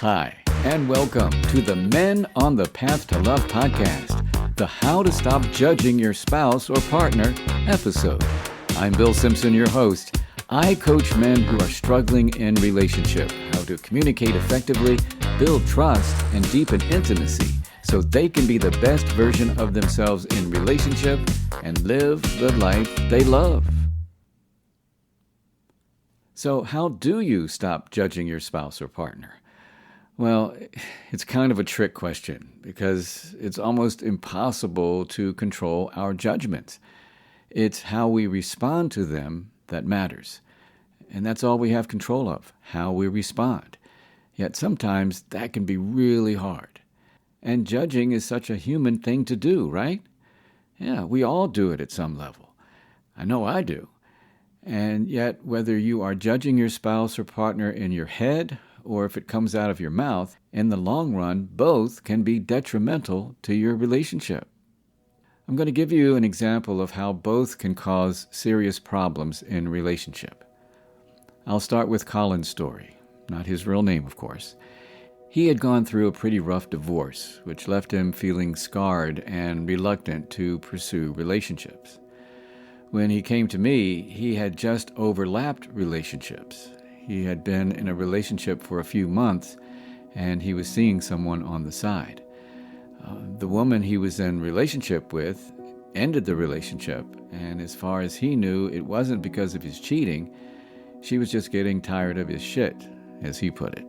Hi, and welcome to the Men on the Path to Love podcast, the How to Stop Judging Your Spouse or Partner episode. I'm Bill Simpson, your host. I coach men who are struggling in relationship, how to communicate effectively, build trust, and deepen intimacy so they can be the best version of themselves in relationship and live the life they love. So how do you stop judging your spouse or partner? Well, it's kind of a trick question because it's almost impossible to control our judgments. It's how we respond to them that matters. And that's all we have control of, how we respond. Yet sometimes that can be really hard. And judging is such a human thing to do, right? Yeah, we all do it at some level. I know I do. And yet, whether you are judging your spouse or partner in your head or if it comes out of your mouth, in the long run, both can be detrimental to your relationship. I'm going to give you an example of how both can cause serious problems in relationship. I'll start with Colin's story, not his real name, of course. He had gone through a pretty rough divorce, which left him feeling scarred and reluctant to pursue relationships. When he came to me, he had just overlapped relationships. He had been in a relationship for a few months, and he was seeing someone on the side. The woman he was in relationship with ended the relationship, and as far as he knew, it wasn't because of his cheating. She was just getting tired of his shit, as he put it.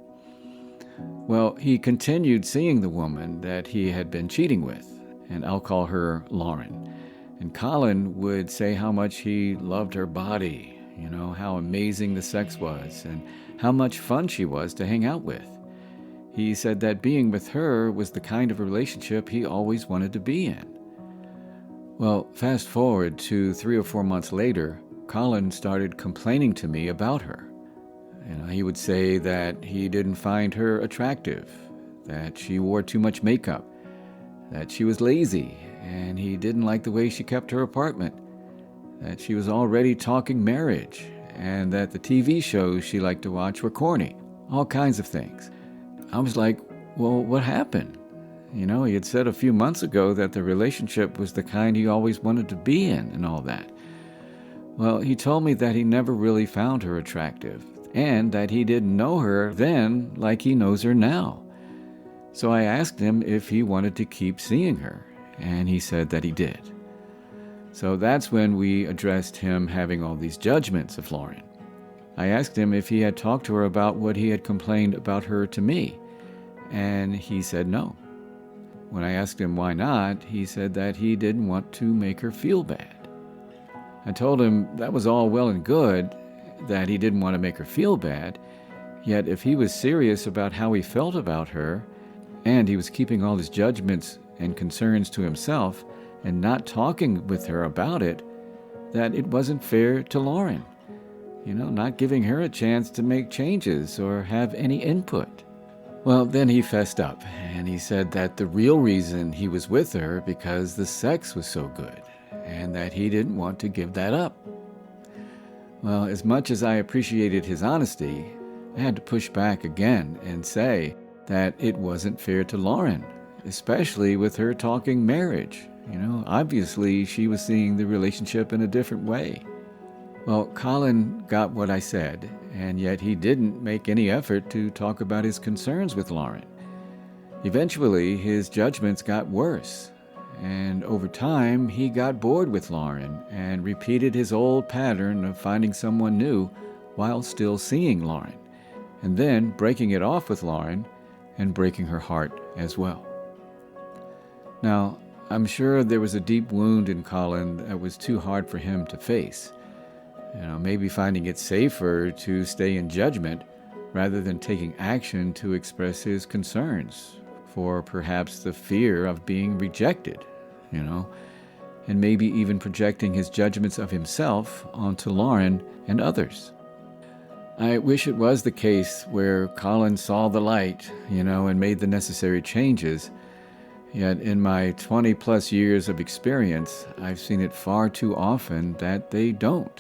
Well, he continued seeing the woman that he had been cheating with, and I'll call her Lauren. And Colin would say how much he loved her body, how amazing the sex was, and how much fun she was to hang out with. He said that being with her was the kind of relationship he always wanted to be in. Well, fast forward to 3 or 4 months later, Colin started complaining to me about her. He would say that he didn't find her attractive, that she wore too much makeup, that she was lazy, and he didn't like the way she kept her apartment, that she was already talking marriage, and that the TV shows she liked to watch were corny, all kinds of things. I was like, well, what happened? He had said a few months ago that the relationship was the kind he always wanted to be in and all that. Well, he told me that he never really found her attractive, and that he didn't know her then like he knows her now. So I asked him if he wanted to keep seeing her, and he said that he did. So that's when we addressed him having all these judgments of Lauren. I asked him if he had talked to her about what he had complained about her to me, and he said no. When I asked him why not, he said that he didn't want to make her feel bad. I told him that was all well and good, that he didn't want to make her feel bad, yet if he was serious about how he felt about her, and he was keeping all his judgments and concerns to himself and not talking with her about it, that it wasn't fair to Lauren. Not giving her a chance to make changes or have any input. Well, then he fessed up, and he said that the real reason he was with her because the sex was so good, and that he didn't want to give that up. Well, as much as I appreciated his honesty, I had to push back again and say that it wasn't fair to Lauren, especially with her talking marriage. Obviously she was seeing the relationship in a different way. Well, Colin got what I said, and yet he didn't make any effort to talk about his concerns with Lauren. Eventually, his judgments got worse, and over time, he got bored with Lauren and repeated his old pattern of finding someone new while still seeing Lauren, and then breaking it off with Lauren and breaking her heart as well. Now, I'm sure there was a deep wound in Colin that was too hard for him to face. Maybe finding it safer to stay in judgment rather than taking action to express his concerns for perhaps the fear of being rejected, and maybe even projecting his judgments of himself onto Lauren and others. I wish it was the case where Colin saw the light, and made the necessary changes. Yet in my 20-plus years of experience, I've seen it far too often that they don't.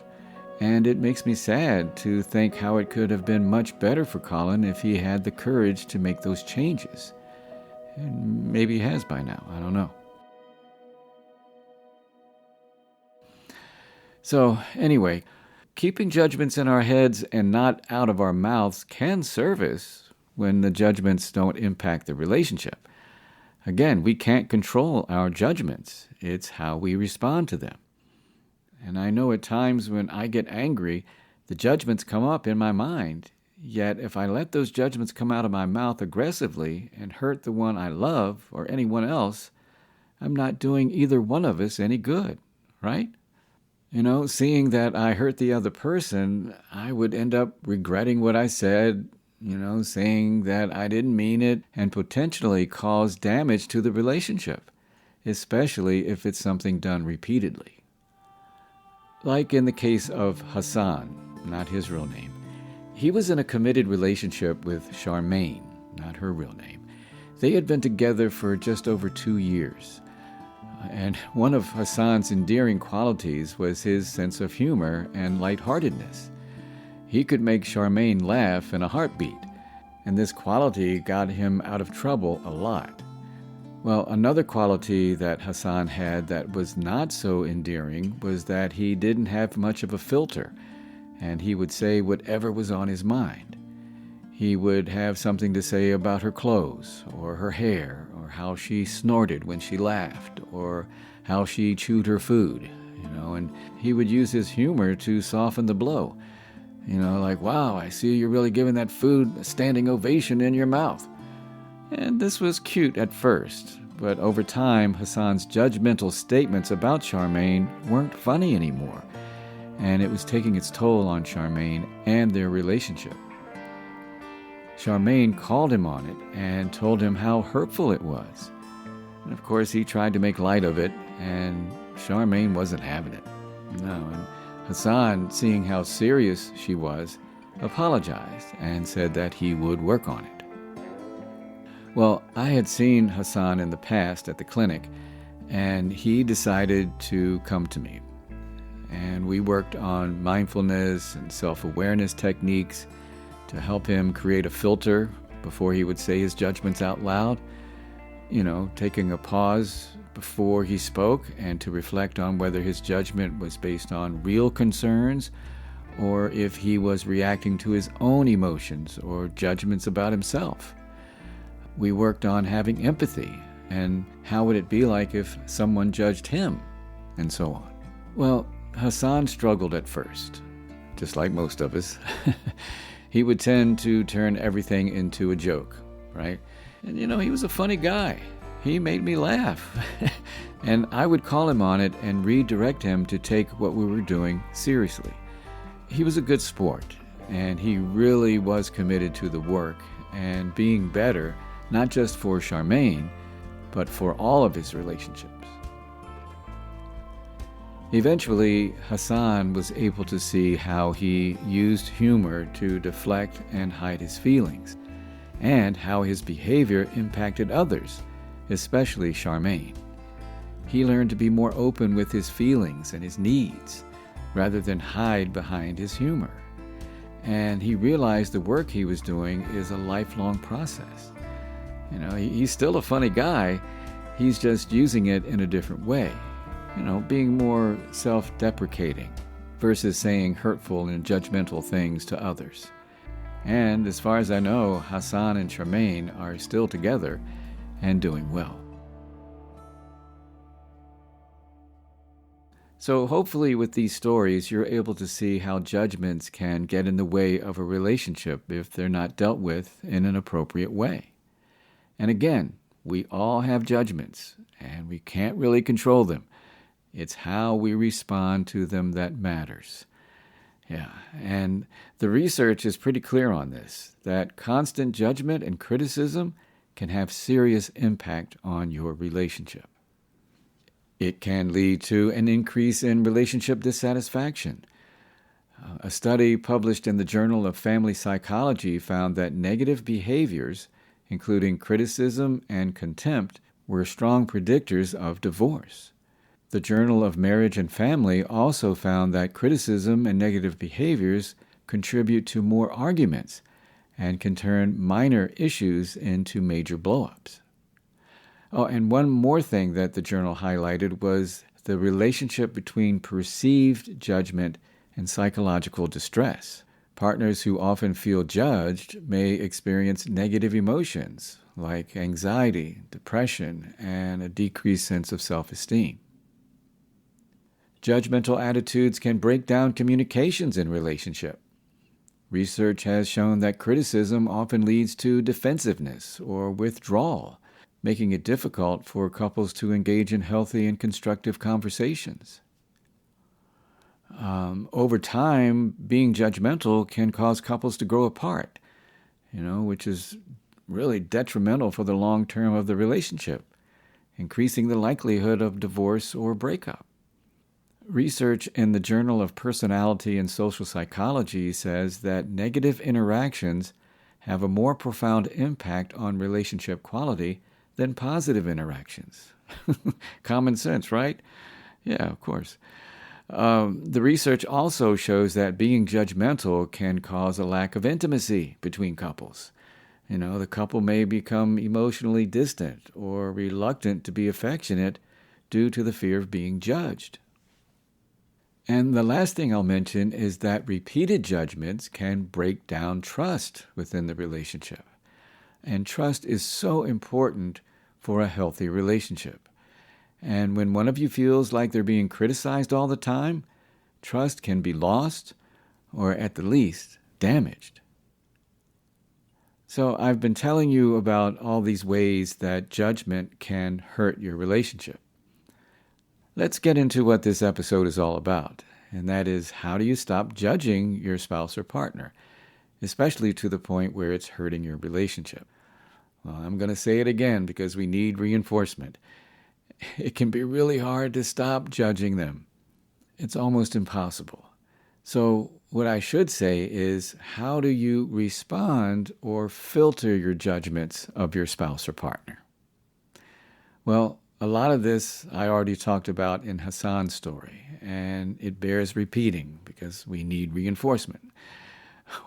And it makes me sad to think how it could have been much better for Colin if he had the courage to make those changes. And maybe he has by now, I don't know. So, anyway, keeping judgments in our heads and not out of our mouths can serve us when the judgments don't impact the relationship. Again, we can't control our judgments. It's how we respond to them. And I know at times when I get angry, the judgments come up in my mind. Yet if I let those judgments come out of my mouth aggressively and hurt the one I love or anyone else, I'm not doing either one of us any good, right? Seeing that I hurt the other person, I would end up regretting what I said, saying that I didn't mean it and potentially cause damage to the relationship, especially if it's something done repeatedly. Like in the case of Hassan, not his real name. He was in a committed relationship with Charmaine, not her real name. They had been together for just over 2 years. And one of Hassan's endearing qualities was his sense of humor and lightheartedness. He could make Charmaine laugh in a heartbeat, and this quality got him out of trouble a lot. Well, another quality that Hassan had that was not so endearing was that he didn't have much of a filter, and he would say whatever was on his mind. He would have something to say about her clothes, or her hair, or how she snorted when she laughed, or how she chewed her food, and he would use his humor to soften the blow. Like, wow, I see you're really giving that food a standing ovation in your mouth. And this was cute at first, but over time, Hassan's judgmental statements about Charmaine weren't funny anymore, and it was taking its toll on Charmaine and their relationship. Charmaine called him on it and told him how hurtful it was. And of course, he tried to make light of it, and Charmaine wasn't having it. No, and Hassan, seeing how serious she was, apologized and said that he would work on it. Well, I had seen Hassan in the past at the clinic, and he decided to come to me. And we worked on mindfulness and self-awareness techniques to help him create a filter before he would say his judgments out loud, taking a pause before he spoke and to reflect on whether his judgment was based on real concerns or if he was reacting to his own emotions or judgments about himself. We worked on having empathy and how would it be like if someone judged him, and so on. Well, Hassan struggled at first, just like most of us. He would tend to turn everything into a joke, right? And he was a funny guy. He made me laugh. And I would call him on it and redirect him to take what we were doing seriously. He was a good sport, and he really was committed to the work and being better, not just for Charmaine, but for all of his relationships. Eventually, Hassan was able to see how he used humor to deflect and hide his feelings, and how his behavior impacted others, especially Charmaine. He learned to be more open with his feelings and his needs, rather than hide behind his humor. And he realized the work he was doing is a lifelong process. He's still a funny guy, he's just using it in a different way. Being more self-deprecating versus saying hurtful and judgmental things to others. And as far as I know, Hassan and Charmaine are still together and doing well. So hopefully with these stories, you're able to see how judgments can get in the way of a relationship if they're not dealt with in an appropriate way. And again, we all have judgments, and we can't really control them. It's how we respond to them that matters. Yeah, and the research is pretty clear on this, that constant judgment and criticism can have serious impact on your relationship. It can lead to an increase in relationship dissatisfaction. A study published in the Journal of Family Psychology found that negative behaviors, including criticism and contempt, were strong predictors of divorce. The Journal of Marriage and Family also found that criticism and negative behaviors contribute to more arguments and can turn minor issues into major blow-ups. Oh, and one more thing that the journal highlighted was the relationship between perceived judgment and psychological distress. Partners who often feel judged may experience negative emotions like anxiety, depression, and a decreased sense of self-esteem. Judgmental attitudes can break down communications in relationship. Research has shown that criticism often leads to defensiveness or withdrawal, making it difficult for couples to engage in healthy and constructive conversations. Over time, being judgmental can cause couples to grow apart, which is really detrimental for the long term of the relationship, increasing the likelihood of divorce or breakup. Research in the Journal of Personality and Social Psychology says that negative interactions have a more profound impact on relationship quality than positive interactions. Common sense, right? Yeah, of course. The research also shows that being judgmental can cause a lack of intimacy between couples. The couple may become emotionally distant or reluctant to be affectionate due to the fear of being judged. And the last thing I'll mention is that repeated judgments can break down trust within the relationship. And trust is so important for a healthy relationship. And when one of you feels like they're being criticized all the time, trust can be lost or at the least damaged. So I've been telling you about all these ways that judgment can hurt your relationship. Let's get into what this episode is all about, and that is, how do you stop judging your spouse or partner, especially to the point where it's hurting your relationship? Well, I'm going to say it again because we need reinforcement. It can be really hard to stop judging them. It's almost impossible. So what I should say is, how do you respond or filter your judgments of your spouse or partner? Well, a lot of this I already talked about in Hassan's story, and it bears repeating because we need reinforcement.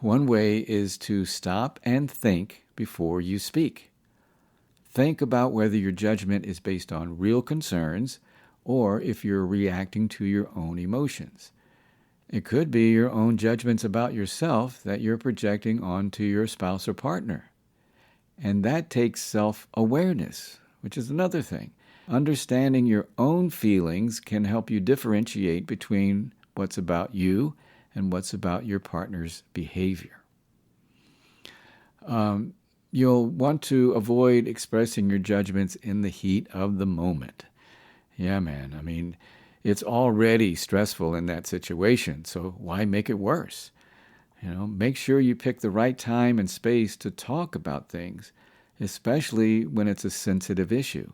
One way is to stop and think before you speak. Think about whether your judgment is based on real concerns or if you're reacting to your own emotions. It could be your own judgments about yourself that you're projecting onto your spouse or partner. And that takes self-awareness, which is another thing. Understanding your own feelings can help you differentiate between what's about you and what's about your partner's behavior. You'll want to avoid expressing your judgments in the heat of the moment. Yeah, man, it's already stressful in that situation, so why make it worse? Make sure you pick the right time and space to talk about things, especially when it's a sensitive issue,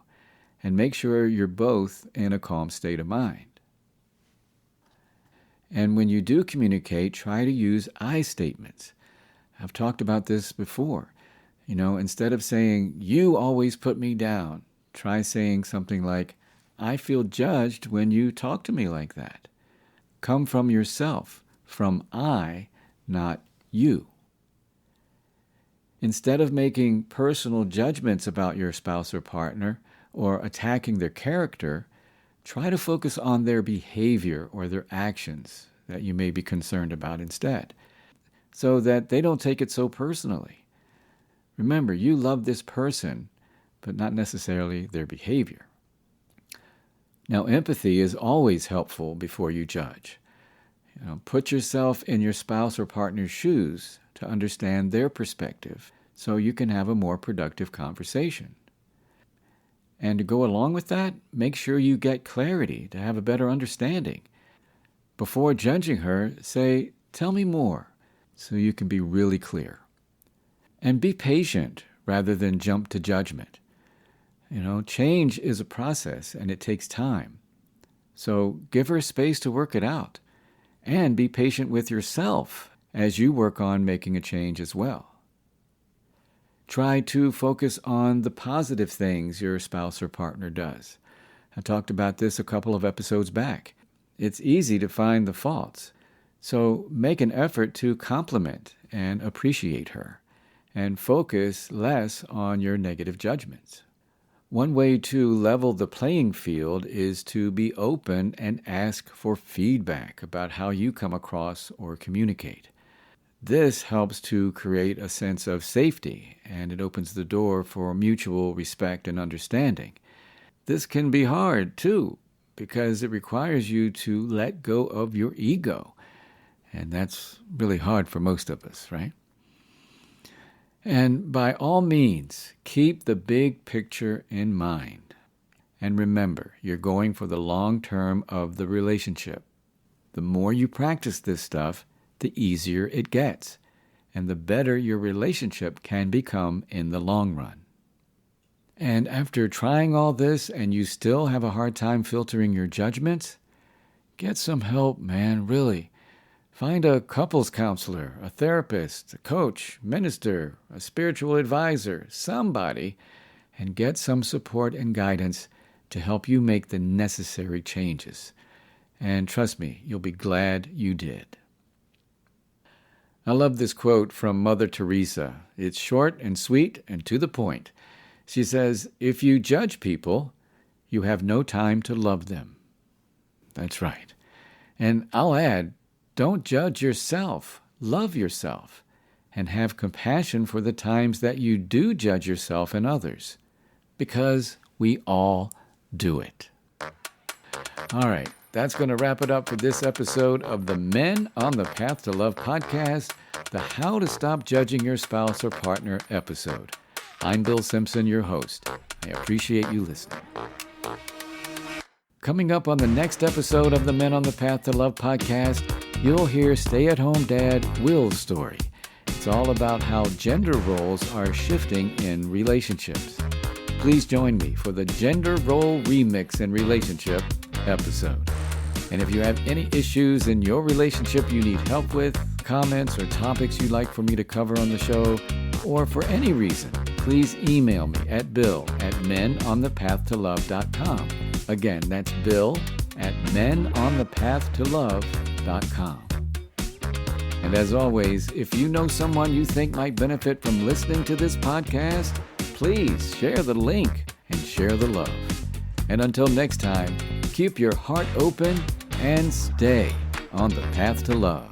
and make sure you're both in a calm state of mind. And when you do communicate, try to use I statements. I've talked about this before. Instead of saying, "You always put me down," try saying something like, "I feel judged when you talk to me like that." Come from yourself, from I, not you. Instead of making personal judgments about your spouse or partner or attacking their character, try to focus on their behavior or their actions that you may be concerned about instead, so that they don't take it so personally. Remember, you love this person, but not necessarily their behavior. Now, empathy is always helpful before you judge. Put yourself in your spouse or partner's shoes to understand their perspective so you can have a more productive conversation. And to go along with that, make sure you get clarity to have a better understanding. Before judging her, say, "Tell me more," so you can be really clear. And be patient rather than jump to judgment. Change is a process and it takes time. So give her space to work it out. And be patient with yourself as you work on making a change as well. Try to focus on the positive things your spouse or partner does. I talked about this a couple of episodes back. It's easy to find the faults, so make an effort to compliment and appreciate her, and focus less on your negative judgments. One way to level the playing field is to be open and ask for feedback about how you come across or communicate. This helps to create a sense of safety, and it opens the door for mutual respect and understanding. This can be hard, too, because it requires you to let go of your ego, and that's really hard for most of us, right? And by all means, keep the big picture in mind. And remember, you're going for the long term of the relationship. The more you practice this stuff, the easier it gets, and the better your relationship can become in the long run. And after trying all this and you still have a hard time filtering your judgments, get some help, man, really. Find a couples counselor, a therapist, a coach, minister, a spiritual advisor, somebody, and get some support and guidance to help you make the necessary changes. And trust me, you'll be glad you did. I love this quote from Mother Teresa. It's short and sweet and to the point. She says, "If you judge people, you have no time to love them." That's right. And I'll add, don't judge yourself. Love yourself. And have compassion for the times that you do judge yourself and others. Because we all do it. All right. That's going to wrap it up for this episode of the Men on the Path to Love podcast, the How to Stop Judging Your Spouse or Partner episode. I'm Bill Simpson, your host. I appreciate you listening. Coming up on the next episode of the Men on the Path to Love podcast, you'll hear stay-at-home dad Will's story. It's all about how gender roles are shifting in relationships. Please join me for the Gender Role Remix in Relationship episode. And if you have any issues in your relationship you need help with, comments or topics you'd like for me to cover on the show, or for any reason, please email me at bill@menonthepathtolove.com. Again, that's bill@menonthepathtolove.com. And as always, if you know someone you think might benefit from listening to this podcast, please share the link and share the love. And until next time, keep your heart open and stay on the path to love.